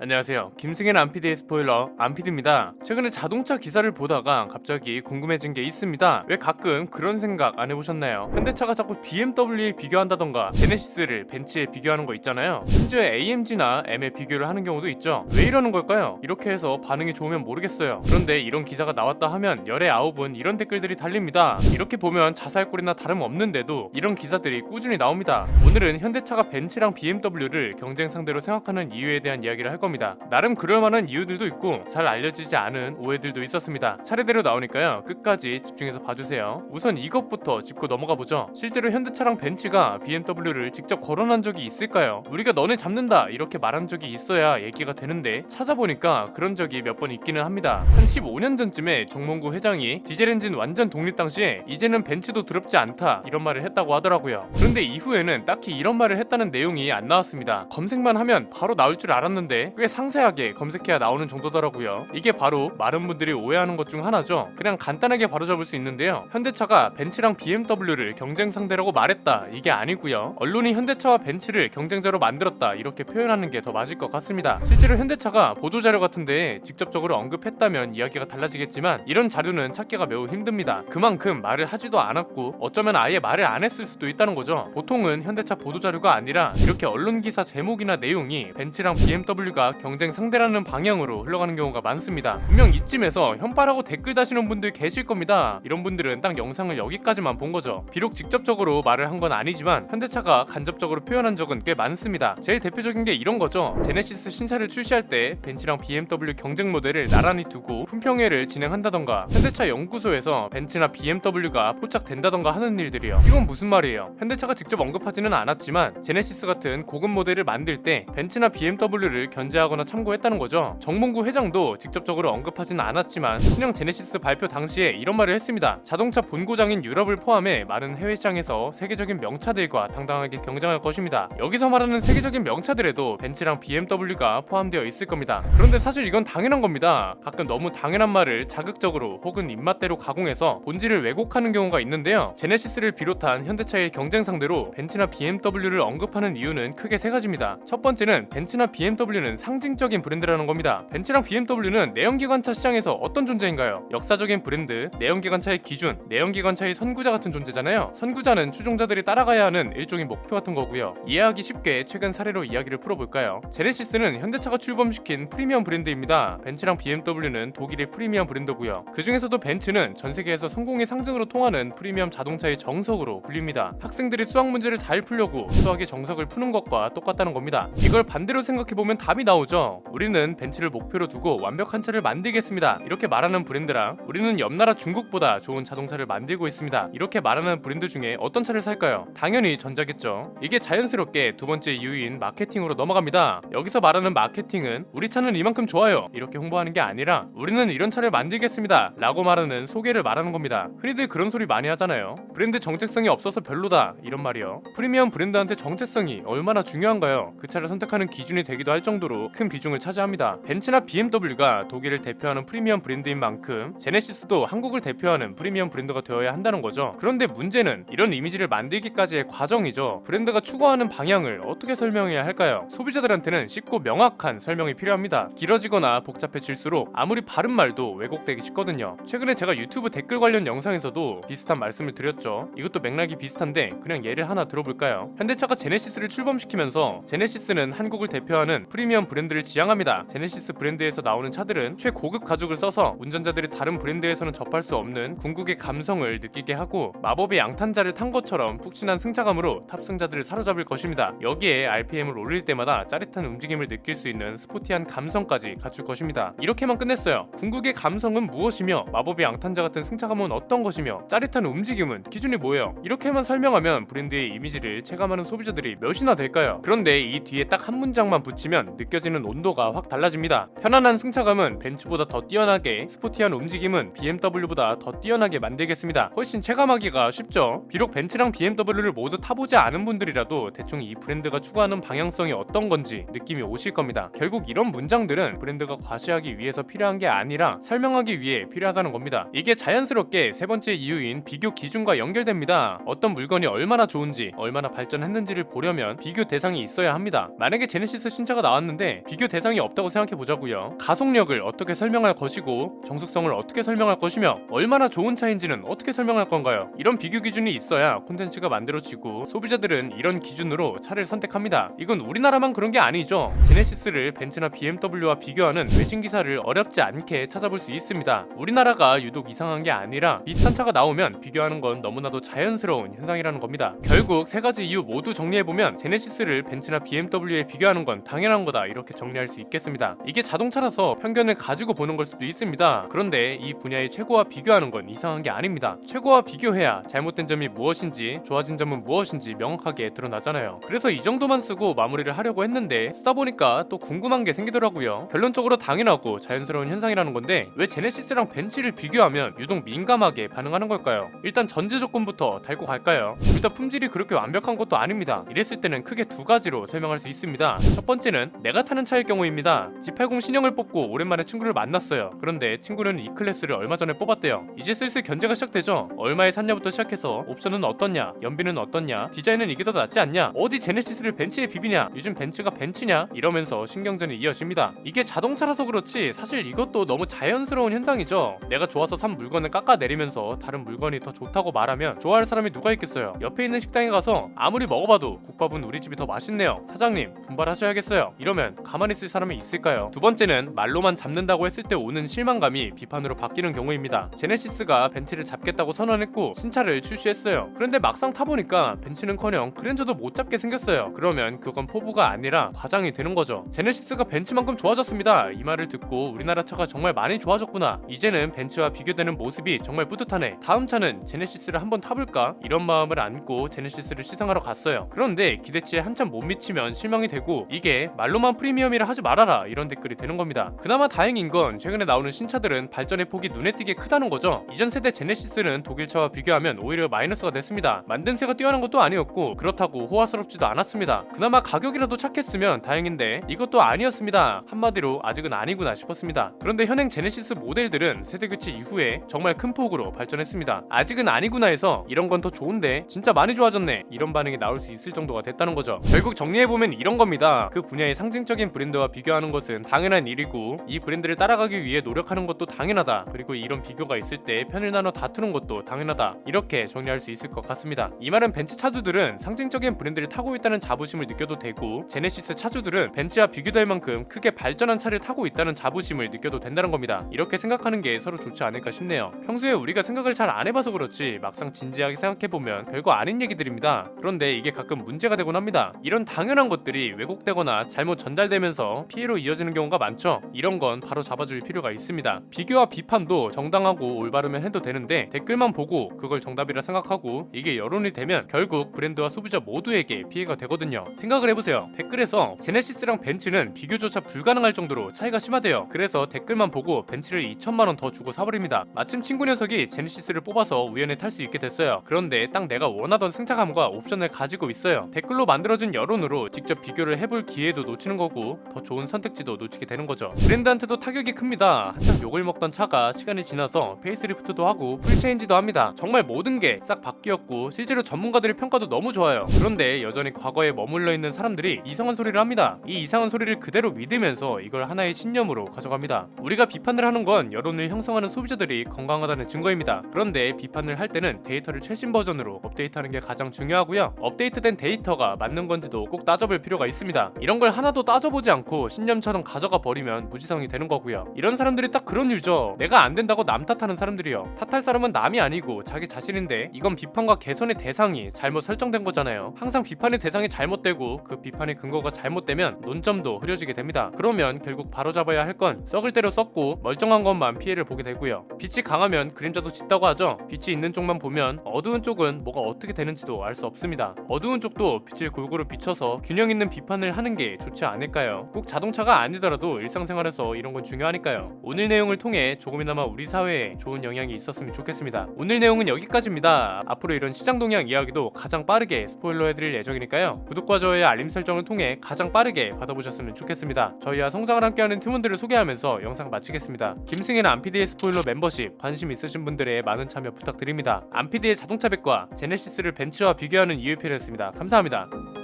안녕하세요. 김승현 안피디의 스포일러 안피디입니다. 최근에 자동차 기사를 보다가 갑자기 궁금해진 게 있습니다. 왜 가끔 그런 생각 안 해보셨나요? 현대차가 자꾸 BMW에 비교한다던가 제네시스를 벤츠에 비교하는 거 있잖아요. 심지어 AMG나 M에 비교를 하는 경우도 있죠. 왜 이러는 걸까요? 이렇게 해서 반응이 좋으면 모르겠어요. 그런데 이런 기사가 나왔다 하면 열의 아홉은 이런 댓글들이 달립니다. 이렇게 보면 자살골이나 다름없는데도 이런 기사들이 꾸준히 나옵니다. 오늘은 현대차가 벤츠랑 BMW를 경쟁 상대로 생각하는 이유에 대한 이야기를 할 겁니다. 나름 그럴만한 이유들도 있고 잘 알려지지 않은 오해들도 있었습니다. 차례대로 나오니까요, 끝까지 집중해서 봐주세요. 우선 이것부터 짚고 넘어가 보죠. 실제로 현대차랑 벤츠가 BMW를 직접 거론한 적이 있을까요? 우리가 너네 잡는다 이렇게 말한 적이 있어야 얘기가 되는데 찾아보니까 그런 적이 몇 번 있기는 합니다. 한 15년 전쯤에 정몽구 회장이 디젤 엔진 완전 독립 당시에 이제는 벤츠도 두렵지 않다 이런 말을 했다고 하더라고요. 그런데 이후에는 딱히 이런 말을 했다는 내용이 안 나왔습니다. 검색만 하면 바로 나올 줄 알았는데 꽤 상세하게 검색해야 나오는 정도더라고요. 이게 바로 많은 분들이 오해하는 것 중 하나죠. 그냥 간단하게 바로잡을 수 있는데요, 현대차가 벤츠랑 BMW를 경쟁 상대라고 말했다 이게 아니고요, 언론이 현대차와 벤츠를 경쟁자로 만들었다 이렇게 표현하는 게 더 맞을 것 같습니다. 실제로 현대차가 보도자료 같은데 직접적으로 언급했다면 이야기가 달라지겠지만 이런 자료는 찾기가 매우 힘듭니다. 그만큼 말을 하지도 않았고 어쩌면 아예 말을 안 했을 수도 있다는 거죠. 보통은 현대차 보도자료가 아니라 이렇게 언론 기사 제목이나 내용이 벤츠랑 BMW가 경쟁 상대라는 방향으로 흘러가는 경우가 많습니다. 분명 이쯤에서 현발하고 댓글 다시는 분들 계실 겁니다. 이런 분들은 딱 영상을 여기까지만 본 거죠. 비록 직접적으로 말을 한 건 아니지만 현대차가 간접적으로 표현한 적은 꽤 많습니다. 제일 대표적인 게 이런 거죠. 제네시스 신차를 출시할 때 벤츠랑 BMW 경쟁 모델을 나란히 두고 품평회를 진행한다던가 현대차 연구소에서 벤츠나 BMW가 포착된다던가 하는 일들이요. 이건 무슨 말이에요? 현대차가 직접 언급하지는 않았지만 제네시스 같은 고급 모델을 만들 때 벤츠나 BMW를 견제하거나 참고했다는 거죠. 정몽구 회장도 직접적으로 언급하지는 않았지만 신형 제네시스 발표 당시에 이런 말을 했습니다. 자동차 본고장인 유럽을 포함해 많은 해외 시장에서 세계적인 명차들과 당당하게 경쟁할 것입니다. 여기서 말하는 세계적인 명차들에도 벤츠랑 BMW가 포함되어 있을 겁니다. 그런데 사실 이건 당연한 겁니다. 가끔 너무 당연한 말을 자극적으로 혹은 입맛대로 가공해서 본질을 왜곡하는 경우가 있는데요, 제네시스를 비롯한 현대차의 경쟁 상대로 벤츠나 BMW를 언급하는 이유는 크게 세 가지입니다. 첫 번째는 벤츠나 BMW는 상징적인 브랜드라는 겁니다. 벤츠랑 BMW는 내연기관차 시장에서 어떤 존재인가요? 역사적인 브랜드, 내연기관차의 기준, 내연기관차의 선구자 같은 존재잖아요. 선구자는 추종자들이 따라가야 하는 일종의 목표 같은 거고요. 이해하기 쉽게 최근 사례로 이야기를 풀어볼까요? 제네시스는 현대차가 출범시킨 프리미엄 브랜드입니다. 벤츠랑 BMW는 독일의 프리미엄 브랜드고요. 그 중에서도 벤츠는 전 세계에서 성공의 상징으로 통하는 프리미엄 자동차의 정석으로 불립니다. 학생들이 수학 문제를 잘 풀려고 수학의 정석을 푸는 것과 똑같다는 겁니다. 이걸 반대로 생각해보면 답이 나오죠. 우리는 벤츠를 목표로 두고 완벽한 차를 만들겠습니다 이렇게 말하는 브랜드랑 우리는 옆나라 중국보다 좋은 자동차를 만들고 있습니다 이렇게 말하는 브랜드 중에 어떤 차를 살까요? 당연히 전자겠죠. 이게 자연스럽게 두 번째 이유인 마케팅으로 넘어갑니다. 여기서 말하는 마케팅은 우리 차는 이만큼 좋아요 이렇게 홍보하는 게 아니라 우리는 이런 차를 만들겠습니다 라고 말하는 소개를 말하는 겁니다. 흔히들 그런 소리 많이 하잖아요. 브랜드 정체성이 없어서 별로다 이런 말이요. 프리미엄 브랜드한테 정체성이 얼마나 중요한가요? 그 차를 선택하는 기준이 되기도 할 정도로 큰 비중을 차지합니다. 벤츠나 BMW가 독일을 대표하는 프리미엄 브랜드인 만큼 제네시스도 한국을 대표하는 프리미엄 브랜드가 되어야 한다는 거죠. 그런데 문제는 이런 이미지를 만들기까지의 과정이죠. 브랜드가 추구하는 방향을 어떻게 설명해야 할까요? 소비자들한테는 쉽고 명확한 설명이 필요합니다. 길어지거나 복잡해질수록 아무리 바른 말도 왜곡되기 쉽거든요. 최근에 제가 유튜브 댓글 관련 영상에서도 비슷한 말씀을 드렸죠. 이것도 맥락이 비슷한데 그냥 예를 하나 들어볼까요? 현대차가 제네시스를 출범시키면서 제네시스는 한국을 대표하는 프리미엄 브랜드를 지향합니다. 제네시스 브랜드에서 나오는 차들은 최고급 가죽을 써서 운전자들이 다른 브랜드에서는 접할 수 없는 궁극의 감성을 느끼게 하고 마법의 양탄자를 탄 것처럼 푹신한 승차감으로 탑승자들을 사로잡을 것입니다. 여기에 RPM을 올릴 때마다 짜릿한 움직임을 느낄 수 있는 스포티한 감성까지 갖출 것입니다. 이렇게만 끝냈어요. 궁극의 감성은 무엇이며 마법의 양탄자 같은 승차감은 어떤 것이며 짜릿한 움직임은 기준이 뭐예요? 이렇게만 설명하면 브랜드의 이미지를 체감하는 소비자들이 몇이나 될까요? 그런데 이 뒤에 딱 한 문장만 붙이면 느껴지는 온도가 확 달라집니다. 편안한 승차감은 벤츠보다 더 뛰어나게, 스포티한 움직임은 BMW보다 더 뛰어나게 만들겠습니다. 훨씬 체감하기가 쉽죠. 비록 벤츠랑 BMW를 모두 타보지 않은 분들이라도 대충 이 브랜드가 추구하는 방향성이 어떤 건지 느낌이 오실 겁니다. 결국 이런 문장들은 브랜드가 과시하기 위해서 필요한 게 아니라 설명하기 위해 필요하다는 겁니다. 이게 자연스럽게 세 번째 이유인 비교 기준과 연결됩니다. 어떤 물건이 얼마나 좋은지, 얼마나 발전했는지를 보려면 비교 대상이 있어야 합니다. 만약에 제네시스 신차가 나왔는데 있는데 비교 대상이 없다고 생각해보자고요. 가속력을 어떻게 설명할 것이고 정숙성을 어떻게 설명할 것이며 얼마나 좋은 차인지는 어떻게 설명할 건가요? 이런 비교 기준이 있어야 콘텐츠가 만들어지고 소비자들은 이런 기준으로 차를 선택합니다. 이건 우리나라만 그런 게 아니죠. 제네시스를 벤츠나 BMW와 비교하는 외신 기사를 어렵지 않게 찾아볼 수 있습니다. 우리나라가 유독 이상한 게 아니라 비슷한 차가 나오면 비교하는 건 너무나도 자연스러운 현상이라는 겁니다. 결국 세 가지 이유 모두 정리해보면 제네시스를 벤츠나 BMW에 비교하는 건 당연한 거다, 이렇게 정리할 수 있겠습니다. 이게 자동차라서 편견을 가지고 보는 걸 수도 있습니다. 그런데 이 분야의 최고와 비교하는 건 이상한 게 아닙니다. 최고와 비교해야 잘못된 점이 무엇인지 좋아진 점은 무엇인지 명확하게 드러나잖아요. 그래서 이 정도만 쓰고 마무리를 하려고 했는데 쓰다 보니까 또 궁금한 게 생기더라고요. 결론적으로 당연하고 자연스러운 현상이라는 건데 왜 제네시스랑 벤츠를 비교하면 유독 민감하게 반응하는 걸까요? 일단 전제 조건부터 달고 갈까요? 둘 다 품질이 그렇게 완벽한 것도 아닙니다. 이랬을 때는 크게 두 가지로 설명할 수 있습니다. 첫 번째는 내가 타는 차일 경우입니다. G80 신형을 뽑고 오랜만에 친구를 만났어요. 그런데 친구는 E클래스를 얼마 전에 뽑았대요. 이제 슬슬 견제가 시작되죠. 얼마에 샀냐부터 시작해서 옵션은 어떻냐, 연비는 어떻냐, 디자인은 이게 더 낫지 않냐, 어디 제네시스를 벤츠에 비비냐, 요즘 벤츠가 벤츠냐, 이러면서 신경전이 이어집니다. 이게 자동차라서 그렇지 사실 이것도 너무 자연스러운 현상이죠. 내가 좋아서 산 물건을 깎아내리면서 다른 물건이 더 좋다고 말하면 좋아할 사람이 누가 있겠어요. 옆에 있는 식당에 가서 아무리 먹어봐도 국밥은 우리 집이 더 맛있네요, 사장님 분발하셔야겠어요, 이러면 가만히 있을 사람이 있을까요? 두 번째는 말로만 잡는다고 했을 때 오는 실망감이 비판으로 바뀌는 경우입니다. 제네시스가 벤츠를 잡겠다고 선언했고 신차를 출시했어요. 그런데 막상 타보니까 벤츠는커녕 그랜저도 못 잡게 생겼어요. 그러면 그건 포부가 아니라 과장이 되는 거죠. 제네시스가 벤츠만큼 좋아졌습니다. 이 말을 듣고 우리나라 차가 정말 많이 좋아졌구나, 이제는 벤츠와 비교되는 모습이 정말 뿌듯하네, 다음 차는 제네시스를 한번 타볼까, 이런 마음을 안고 제네시스를 시승하러 갔어요. 그런데 기대치에 한참 못 미치면 실망이 되고 이게 말로만 프리미엄이라 하지 말아라, 이런 댓글이 되는 겁니다. 그나마 다행인 건 최근에 나오는 신차들은 발전의 폭이 눈에 띄게 크다는 거죠. 이전 세대 제네시스는 독일차와 비교하면 오히려 마이너스가 됐습니다. 만듦새가 뛰어난 것도 아니었고 그렇다고 호화스럽지도 않았습니다. 그나마 가격이라도 착했으면 다행인데 이것도 아니었습니다. 한마디로 아직은 아니구나 싶었습니다. 그런데 현행 제네시스 모델들은 세대 교체 이후에 정말 큰 폭으로 발전했습니다. 아직은 아니구나 해서 이런 건 더 좋은데 진짜 많이 좋아졌네, 이런 반응이 나올 수 있을 정도가 됐다는 거죠. 결국 정리해보면 이런 겁니다. 그 분야의 상징적인 브랜드와 비교하는 것은 당연한 일이고 이 브랜드를 따라가기 위해 노력하는 것도 당연하다, 그리고 이런 비교가 있을 때 편을 나눠 다투는 것도 당연하다, 이렇게 정리할 수 있을 것 같습니다. 이 말은 벤츠 차주들은 상징적인 브랜드를 타고 있다는 자부심을 느껴도 되고 제네시스 차주들은 벤츠와 비교될 만큼 크게 발전한 차를 타고 있다는 자부심을 느껴도 된다는 겁니다. 이렇게 생각하는 게 서로 좋지 않을까 싶네요. 평소에 우리가 생각을 잘 안 해봐서 그렇지 막상 진지하게 생각해보면 별거 아닌 얘기들입니다. 그런데 이게 가끔 문제가 되곤 합니다. 이런 당연한 것들이 왜곡되거나 잘못 전달되면서 피해로 이어지는 경우가 많죠. 이런 건 바로 잡아줄 필요가 있습니다. 비교와 비판도 정당하고 올바르면 해도 되는데 댓글만 보고 그걸 정답이라 생각하고 이게 여론이 되면 결국 브랜드와 소비자 모두에게 피해가 되거든요. 생각을 해보세요. 댓글에서 제네시스랑 벤츠는 비교조차 불가능할 정도로 차이가 심하대요. 그래서 댓글만 보고 벤츠를 2천만원 더 주고 사버립니다. 마침 친구 녀석이 제네시스를 뽑아서 우연히 탈 수 있게 됐어요. 그런데 딱 내가 원하던 승차감과 옵션을 가지고 있어요. 댓글로 만들어진 여론으로 직접 비교를 해볼 기회도 놓치는 거고 더 좋은 선택지도 놓치게 되는 거죠. 브랜드한테도 타격이 큽니다. 한참 욕을 먹던 차가 시간이 지나서 페이스리프트도 하고 풀체인지도 합니다. 정말 모든 게 싹 바뀌었고 실제로 전문가들의 평가도 너무 좋아요. 그런데 여전히 과거에 머물러 있는 사람들이 이상한 소리를 합니다. 이 이상한 소리를 그대로 믿으면서 이걸 하나의 신념으로 가져갑니다. 우리가 비판을 하는 건 여론을 형성하는 소비자들이 건강하다는 증거입니다. 그런데 비판을 할 때는 데이터를 최신 버전으로 업데이트하는 게 가장 중요하고요. 업데이트된 데이터가 맞는 건지도 꼭 따져볼 필요가 있습니다. 이런 걸 하나도 따져보지 않고 신념처럼 가져가 버리면 무지성이 되는 거고요. 이런 사람들이 딱 그런 류죠. 내가 안 된다고 남 탓하는 사람들이요. 탓할 사람은 남이 아니고 자기 자신인데 이건 비판과 개선의 대상이 잘못 설정된 거잖아요. 항상 비판의 대상이 잘못되고 그 비판의 근거가 잘못되면 논점도 흐려지게 됩니다. 그러면 결국 바로잡아야 할 건 썩을 대로 썩고 멀쩡한 것만 피해를 보게 되고요. 빛이 강하면 그림자도 짙다고 하죠. 빛이 있는 쪽만 보면 어두운 쪽은 뭐가 어떻게 되는지도 알 수 없습니다. 어두운 쪽도 빛을 골고루 비춰서 균형 있는 비판을 하는 게 좋지 않을까요? 꼭 자동차가 아니더라도 일상생활에서 이런 건 중요하니까요. 오늘 내용을 통해 조금이나마 우리 사회에 좋은 영향이 있었으면 좋겠습니다. 오늘 내용은 여기까지입니다. 앞으로 이런 시장 동향 이야기도 가장 빠르게 스포일러해드릴 예정이니까요. 구독과 좋아요 알림 설정을 통해 가장 빠르게 받아보셨으면 좋겠습니다. 저희와 성장을 함께하는 팀원들을 소개하면서 영상 마치겠습니다. 김승현 안피디의 스포일러 멤버십 관심 있으신 분들의 많은 참여 부탁드립니다. 안피디의 자동차 백과 제네시스를 벤츠와 비교하는 이유표였습니다. 감사합니다.